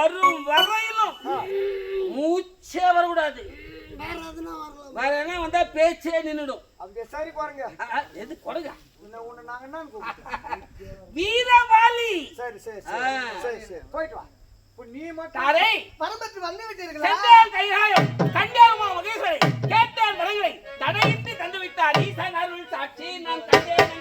வரும் வரையிலும் மூச்சே வரக்கூடாது. வேற என்ன வந்தா பேச்சே நின்னுடும். அப்படியே சரி பாருங்க. எது கொடுங்க உன்னை நாங்க என்ன வீரவாளி. சரி சரி சரி சரி போயிட்டு வா. நீ மட்டும் பரம்பத்து வந்து விட்டீர்களா? சென்றான் கைகாயம் கண்டாமா மகேஸ்வரை கேட்டான் வரங்களை தடையின்றி தந்து விட்டார். ஈசன் அருள் சாட்சி நான் கண்டேன்.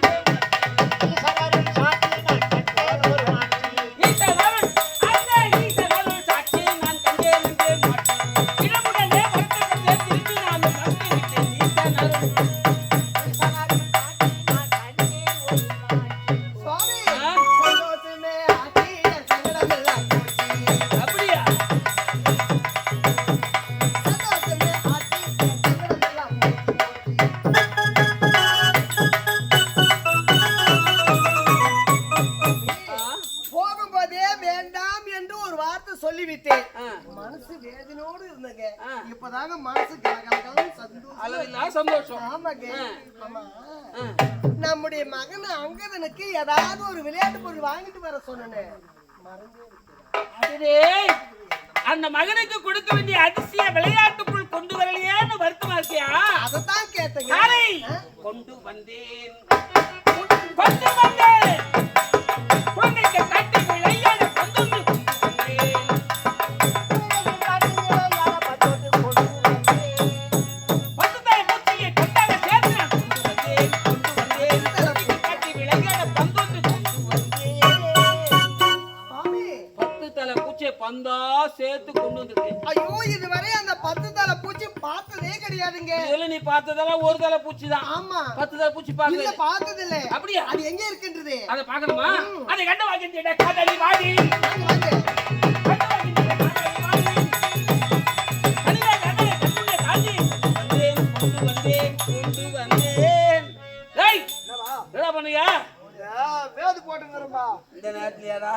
மனசு வேதனையோடு இருந்தங்க. இப்பதாங்க மனசு சந்தோஷம். ஆமாங்க. நம்முடைய மகன் அங்கதனுக்கு ஏதாவது ஒரு விளையாட்டு பொருள் வாங்கிட்டு வர சொன்னேன். அந்த மகனுக்கு கொடுக்க வேண்டிய அதிசய விளையாட்டு பொருள் கொண்டு வரலையேன்னு வருத்தமா இருக்கியா? அதைத்தான் கேட்டேங்க. கொண்டு வந்தேன் கொண்டு வந்தேன் குழந்தைக்கு கட்டி விளையாட பந்தா சேர்த்து கொண்டு வந்திருக்கேன். ஐயோ இதுவரை அந்த 10 தலை பூச்சி பார்த்ததே கிடையாதுங்க. இதுல நீ பார்த்ததெல்லாம் ஒரு தலை பூச்சி தான். ஆமா 10 தலை பூச்சி பார்த்தது இல்ல, பார்த்தது இல்ல. அப்படியே அது எங்க இருக்குன்றது அத பார்க்கணுமா? அதை கண்ட வாங்கிட்டே காதலி வாடி வாங்க வாங்க வேது போட்டுங்கிறமா இந்த நேரத்துலயாடா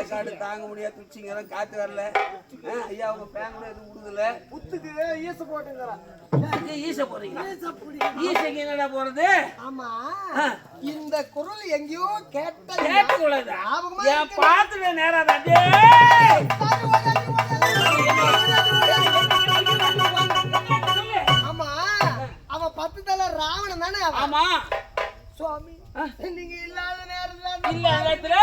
காடு தாங்க முடியாது துச்சிங்கிறோம் காத்து வரல. ஐயா உங்க பேன் கூட எதுவும் விடுதல புத்துக்கு ஈச போட்டுங்கிறா. ஈச போறீங்களா? ஈசைக்கு என்னடா போறது? ஆமா இந்த குரல் எங்கேயோ கேட்ட கூடாது. என் பாத்துல நேரம் ஆமா அவன் 10 தலை ராவணன் தானே? ஆமா சுவாமி நீங்க இல்லாத நேரத்துல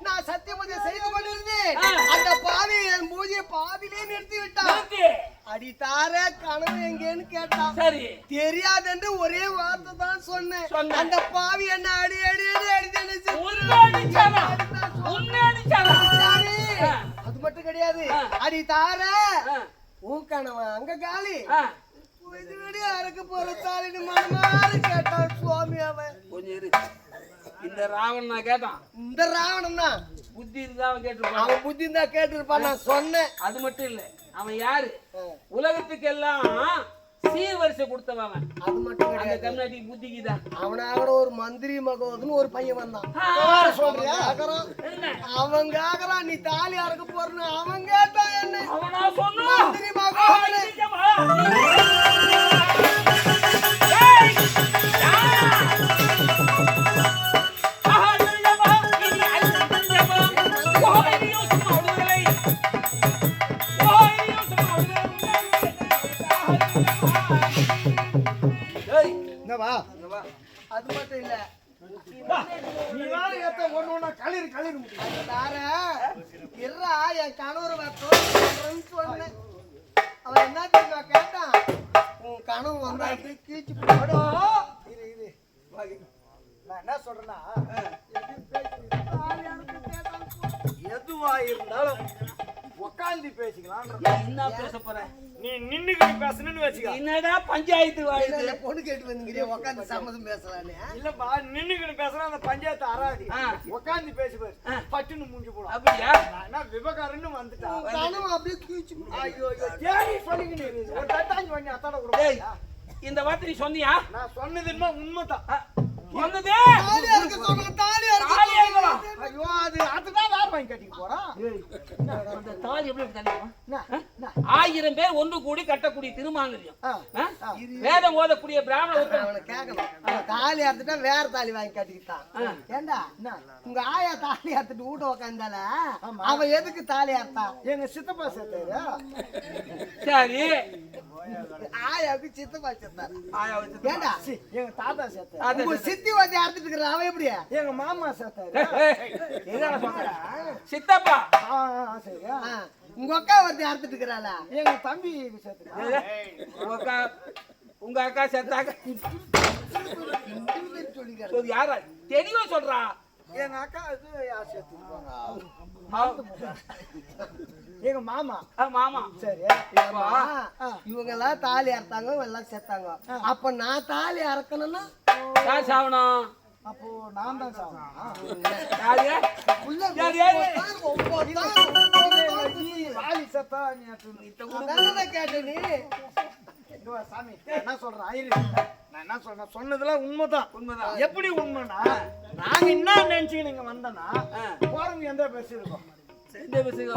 நான் சத்தியமூஜை செய்து கொண்டிருந்தேன். அந்த பாவி என் பூஜையை பாதியிலே நிறுத்தி விட்டான். அடி தார கனவு எங்கேன்னு கேட்டான். சரி தெரியாதுன்னு ஒரே வார்த்தை தான் சொன்னேன். அந்த பாவி என்ன அடி அடி அடி அடிச்சு அது மட்டும் கிடையாது. அடி தார உன் கனவு அங்க காலி அறக்க போற தாலின்னு மனமாறு கேட்டான் சுவாமி. அவன் கொஞ்சம் இந்த ராவணன் நான் கேட்டான். இந்த ராவணன் தான் புத்தி இருந்தா அவன் கேட்டிருப்பான். அவன் புத்தி இருந்தா கேட்டிருப்பான். நான் சொன்னேன். அது மட்டும் இல்ல, அவன் யாரு? உலகத்துக்கு எல்லாம் சீர்வரிசை கொடுத்தவன் அவன். அது மட்டும் கிடையாது. தமிழ்நாட்டுக்கு புத்திக்குதான். அவனாக ஒரு மந்திரி மகோதன்னு ஒரு பையன் வந்தான். சொல்றியா? அவங்க ஆகிறான் நீ தாலி அறக்க போறன்னு அவன் கேட்டான். என்ன அவனா சொன்ன மந்திரி மகோதன் அது மட்டும் இல்ல. நீ வேற ஏத்த ஒண்ணு களிர் களிர் தார இருறா என் கணவர் சொன்னேன். அவன் என்ன தெரியுமா கேட்டான்? உன் கனவு வந்தா அப்படியே கீச்சு போடும். இது நான் என்ன சொல்றேன்னா எதுவா இருந்தாலும் உட்காந்து பேசிக்கலாம். என்ன பேச போற? நீ நின்னுக்கிட்டு பேசணும்னு வச்சுக்க. என்னடா பஞ்சாயத்து வாழுது? பொண்ணு கேட்டு வந்துங்கிறியா? உட்காந்து சம்மதம் பேசலானே. இல்லப்பா நின்னுக்கிட்டு பேசுறா அந்த பஞ்சாயத்து அறாடி. உட்காந்து பேசுவாரு பட்டுன்னு மூஞ்சி போடும். அப்படியா? நான் விவகாரன்னு வந்துட்டான். கனவு அப்படியே கீச்சு. ஐயோ ஐயோ தேடி சொல்லிக்கிட்டு ஒரு தட்டாஞ்சு பண்ணி அத்தாட கொடுப்பா. இந்த வார்த்தை நீ சொன்னியா? நான் சொன்னது என்ன உண்மைதான். வந்ததே தாலியா இருக்க சொன்னா தாலியா தாலியா இருக்கவா? ஐயோ அதுதான் வேற வாங்கி கட்டிக்க போறான். அந்த தாலி எப்படி தள்ளிடுமா? என்ன? 1000 பேர் ஒன்று கூடி கட்டக்கூடிய திருமாங்கல்யம். ஆ. வேதம் ஓதக்கூடிய பிராமண உத்தமன். அவனை கேட்கணும். அவன் தாலி அறுத்துட்டா வேற தாலி வாங்கி கட்டிக்கிட்டான். ஏண்டா உங்க ஆயா தாலி அறுத்துட்டு வீட்டு உக்காந்தால அவன் எதுக்கு தாலி அறுத்தான்? எங்க சித்தப்பா சேர்த்தாரு. சரி ஆயாவுக்கு சித்தப்பா செத்தாரு. ஆயா வச்சு. ஏண்டா எங்க தாத்தா சேர்த்தாரு. உங்க சித்தி வந்து அறுத்துட்டு இருக்கிற அவன் எப்படியா? எங்க மாமா சேர்த்தாரு. என்னடா சொல்ற? சித்தப்பா சரி. உங்க அக்கா வந்து அறுத்துட்டு இருக்கிறாளா? எங்க தம்பி சேர்த்தாரு. உங்க அக்கா செத்தாக்க சொல்லிக்கிறேன். சொல்லு, யாரா தெளிவா சொல்றா. எங்க அக்கா இது யார் சேர்த்துருப்பாங்க? எங்க மாமா. மாமா சரி. இவங்க எல்லாம் தாலி அறுத்தாங்க, எல்லாம் செத்தாங்க. அப்ப நான் தாலி அறுக்கணும்னா யார் சாவணும்? அப்போ நான் தான் சாவணும். யாரு? உள்ள யாரு, யாரு? வாலி செத்தா நீ அதானே கேட்ட நீ. சாமி என்ன சொல்றேன் ஐயரு, நான் என்ன சொல்றேன் சொன்னதெல்லாம் உண்மைதான். உண்மைதான். எப்படி உண்மைனா நாங்க என்ன நினைச்சு நீங்க வந்தனா போறவங்க எந்த பேசி இருக்கோம்.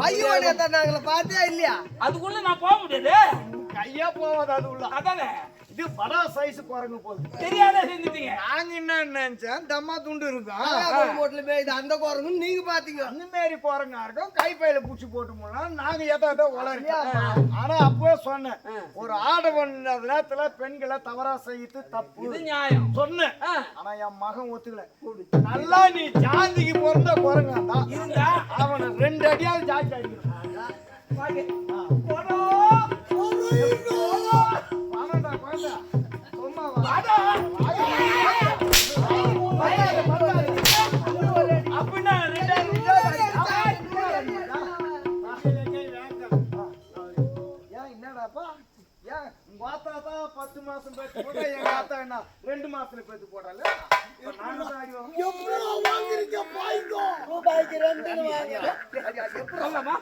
பையன் நாங்கள பார்த்தே இல்லையா? அதுக்குள்ள நான் போக முடியாது. கையா போவாது அது உள்ள. அதானே இது படா சைஸ் குரங்கு போகுது. தெரியாத செஞ்சுட்டீங்க. நாங்க என்ன நினைச்சோம் தம்மா துண்டு இருக்கும் அந்த குரங்கு நீங்க பாத்தீங்க. அந்த மாதிரி குரங்கா இருக்கும். கைப்பையில பூச்சி போட்டு போனா நாங்க எதாவது உளறி. ஆனா அப்பவே சொன்னேன், ஒரு ஆடவன் நேரத்துல பெண்களை தவறா செய்து தப்பு இது நியாயம் சொன்னேன். ஆனா என் மகன் ஒத்துக்கல. நல்லா நீ ஜாதிக்கு பிறந்த குரங்கா தான் இருந்தா அவனை 2 அடியாவது ஜாதி அடிக்கணும். என்னடாப்பா ஏன் உங்க ஆத்தா தான் 10 மாசம் பேத்து போட்டா எங்க ஆத்தா என்ன 2 மாசத்துல பேத்து போட்டால ரூபாய்க்கு 2 சொல்லலாமா?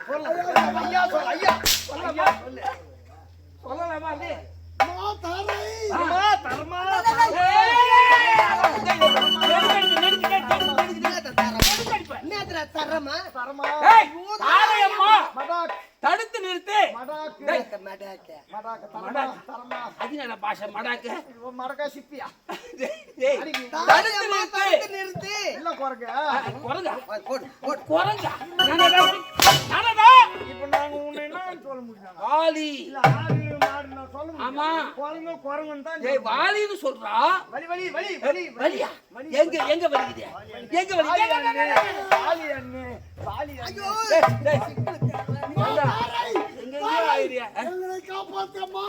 ஐயா சொல் ஐயா சொல்லமா சொல்லலாமா? நீ தர்மா தரமா தர்மா தடுத்து நிறுத்து. மடாக்கு மடாக்க மடாக்கு தர்மா அது என்ன பாஷை மடாக்கு? மடக்கா சிப்பியா தடுத்து நிறுத்து. இல்ல குரங்க குரங்கா? போடு போடு. குரங்கா? இப்ப நாங்க உன்னை என்ன சொல்ல முடியும்? வாலி. இல்ல ஆடு மாடு நான் சொல்ல முடியும். ஆமா. குரங்கு குரங்குன்னு தான் ஏய் வாலின்னு சொல்றா. வலி வலி வலி வலி வலியா? எங்க எங்க வலிக்குது? எங்க வலிக்குது? வாலி அண்ணே வாலி ஐயோ எங்க ஆயிரியா? எங்களை காப்பாத்தம்மா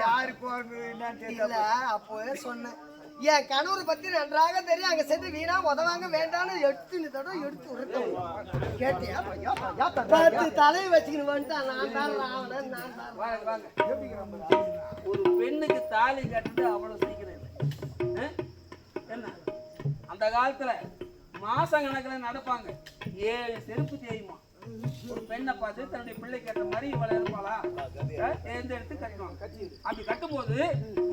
யாரு குரங்கு என்னன்னு இல்ல தெரியல. அப்போவே சொன்னேன், என் கணவரை பத்தி நன்றாக தெரியும். அங்க சென்று வீணா உதவாங்க வேண்டாம்னு எடுத்து உருட்டேன். கேட்டியா? 10 தலையை வச்சுக்கின்னு வந்துட்டான். நான் தான் ராவணன், நான் தான் வாங்க வாங்க. ஒரு பெண்ணுக்கு தாலி கட்டுறது அவ்வளவு சீக்கிரம் இல்லை. என்ன அந்த காலத்துல மாச கணக்குல நடப்பாங்க. 7 செருப்பு தெரியுமா? ஒரு பெண்ணை பார்த்து தன்னுடைய பிள்ளை கேட்ட மாதிரி இவளை இருப்பாளா தேர்ந்தெடுத்து கட்டுவாங்க. அப்படி கட்டும்போது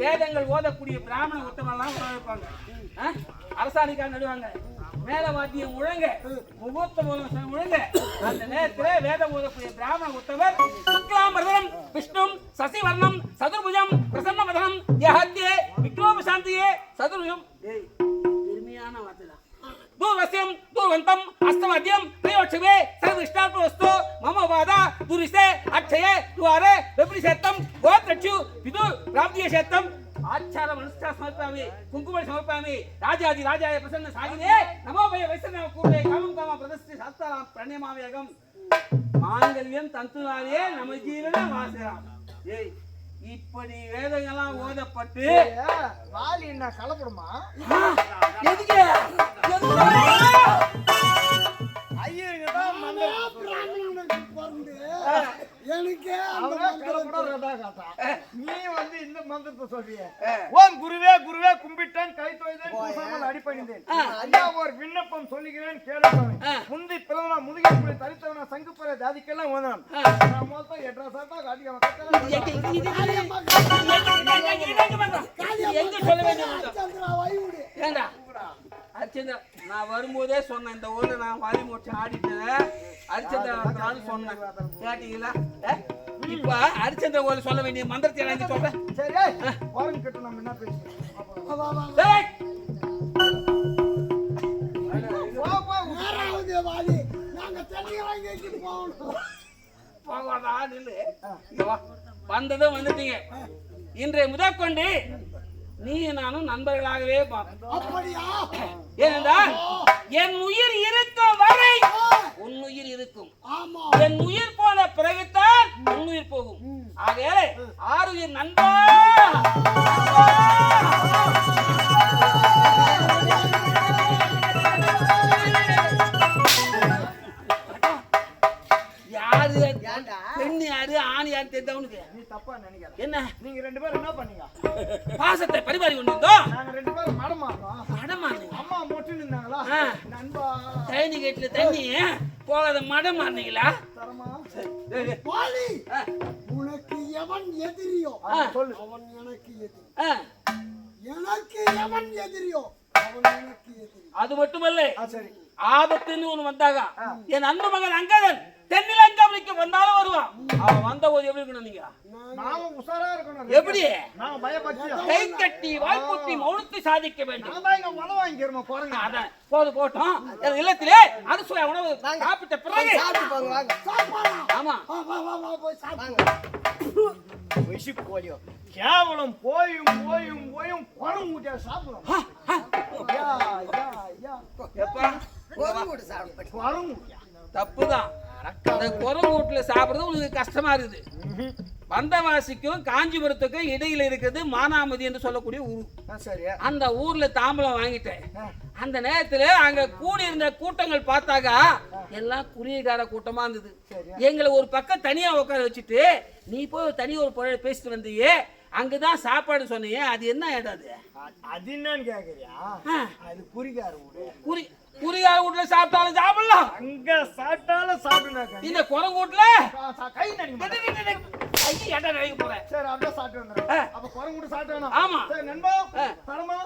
வேதங்கள் ஓதக்கூடிய பிராமண உத்தமெல்லாம் வைப்பாங்க. அரசாணிக்கா நடுவாங்க. மேல வாத்தியம் முழங்க, முகூர்த்த முழங்க. அந்த நேரத்துல வேதம் ஓதக்கூடிய பிராமண உத்தவர் சுக்லாம்பரம் விஷ்ணும் சசிவர்ணம் சதுர்புஜம் பிரசன்ன வதனம் யஹத்யே விக்ரோபசாந்தியே சதுர்புஜம். பெருமையான வார்த்தை தான். दूरवस्यम दूरवंतम अस्तमध्यम प्रयोक्षवे सर्वष्टात्मवस्तु मम वादा दुरिसे अक्षये द्वारे विपरीशेत्तम गोत्रक्षु विदु प्राप्तियशेत्तम आचार्य मनुष्य समर्पयामि कुंकुम समर्पयामि राजादि राजाय प्रसन्न सागिने नमो भय वैष्णव पूर्वे कामं काम प्रदस्ति शास्त्रां प्रणेमाम्यहं मांगल्यं तंतुनाले नम जीवन वासरा. ஏய் இப்படி வேதங்கள்லாம் ஓதப்பட்டு வாலி என்ன கலப்படமா? எதுக்கு ஐயங்க தான் மந்திரம் பிராமணனுக்கு பிறந்து எனக்கே அவனே கலப்பட ரெண்டா காட்டான். நீ வந்து இந்த மந்திரத்தை சொல்றியே. ஓம் குருவே குருவே கும்பிட்டேன் கை தொய்தேன் கூசாமல் அடிபணிந்தேன். ஐயா ஒரு விண்ணப்பம் சொல்லுகிறேன் கேளுங்கள். முந்தி பிறவனா முதுகில் புலி தரித்தவனா சங்குப்பற ஜாதிக்கெல்லாம் ஓதனம். நான் மொத்தம் 8 சாட்டா காட்டி அவன் எங்க சொல்ல வேண்டிய ஏண்டா அரிச்சந்திரா நான் வரும்போதே சொன்னேன் இந்த ஊர்ல நான் வாரி மூச்சு ஆடிட்டேன் அரிச்சந்திரா சொன்னேன் கேட்டீங்களா இப்ப அரிச்சந்திர ஊர்ல சொல்ல வேண்டிய மந்திரத்தை எனக்கு சொல்றேன் சரி வாரம் கட்டு நம்ம என்ன பேசுறோம் வந்ததும் வந்துட்டீங்க இன்றைய முதற்கொண்டு நீ நானும் நண்பர்களாகவே ஏனென்றால் என் உயிர் இருக்கும் வரை உன் உயிர் இருக்கும் என் உயிர் போன பிறகுதான் உன் உயிர் போகும் ஆக ஆறுயிர் நண்பா யாரு பெண்ணு யாரு ஆண் யாரு தெரிஞ்சவனுக்கு நீ தப்பா நினைக்கிற என்ன நீங்க ரெண்டு பேரும் என்ன பண்ணீங்க பாசத்தை பரிமாறி கொண்டிருந்தோம் நாங்க ரெண்டு பேரும் மடமாறோம் அம்மா மொட்டு நின்னாங்களா நண்பா தைனி கேட்ல தண்ணி போகாத மடம் மாறினீங்களா தரமா வாலி உனக்கு எவன் எதிரியோ சொல்லு அவன் எனக்கு எதிரி எனக்கு எவன் எதிரியோ அவன் எனக்கு எதிரி அது மட்டுமல்ல சரி ஆபத்துன்னு ஒண்ணு வந்தாங்க என் அன்பு மகன் அங்கதன் தென்னிலங்காவிற்கு வந்தாலும் வருவான் அவன் வந்த போது எப்படி இருக்கணும் நீங்க நாம உஷாரா இருக்கணும் எப்படி நாம பயப்பட்டு கை கட்டி வாய்ப்புட்டி மௌனத்தை சாதிக்க வேண்டும் நான் இங்க உணவு வாங்கிக்கிறோமா போறேங்க அதான் போது போட்டோம் என் இல்லத்திலே அறுசுவை உணவு சாப்பிட்ட பிறகு ஆமா வயசு போலியோ கேவலம் போயும் பணம் ஊட்டியா சாப்பிடுறோம் எப்பா பணம் ஊட்டியா தப்புதான் அந்த குரங்கூட்டுல சாப்பிடுறது உங்களுக்கு கஷ்டமா இருக்குது வந்தவாசிக்கும் காஞ்சிபுரத்துக்கும் இடையில இருக்கிறது மானாமதி என்று சொல்லக்கூடிய ஊர் சரி அந்த ஊர்ல தாம்பலம் வாங்கிட்டேன் அந்த நேரத்துல அங்க கூடி இருந்த கூட்டங்கள் பார்த்தாக்கா எல்லாம் குடியக்கார கூட்டமா இருந்தது எங்களை ஒரு பக்கம் தனியா உட்கார வச்சுட்டு நீ போய் தனி ஒரு பொருளை பேசிட்டு வந்தியே அங்கதான் சாப்பாடு சொன்னியே அது என்ன இடம் அது என்னன்னு கேக்குறியா அது குறிகார ஊரு குறிகார வீட்டுல சாப்பிட்டாலும் சாப்பிடலாம் அங்க சாப்பிட்டாலும் சாப்பிடுனாக்க இந்த குரங்கூட்டுல கை நடிக்க போறேன் சரி அப்படியே சாப்பிட்டு வந்துடுறேன் அப்ப குரங்கூட்டு சாப்பிட்டு ஆமா சரி நண்பா தரமா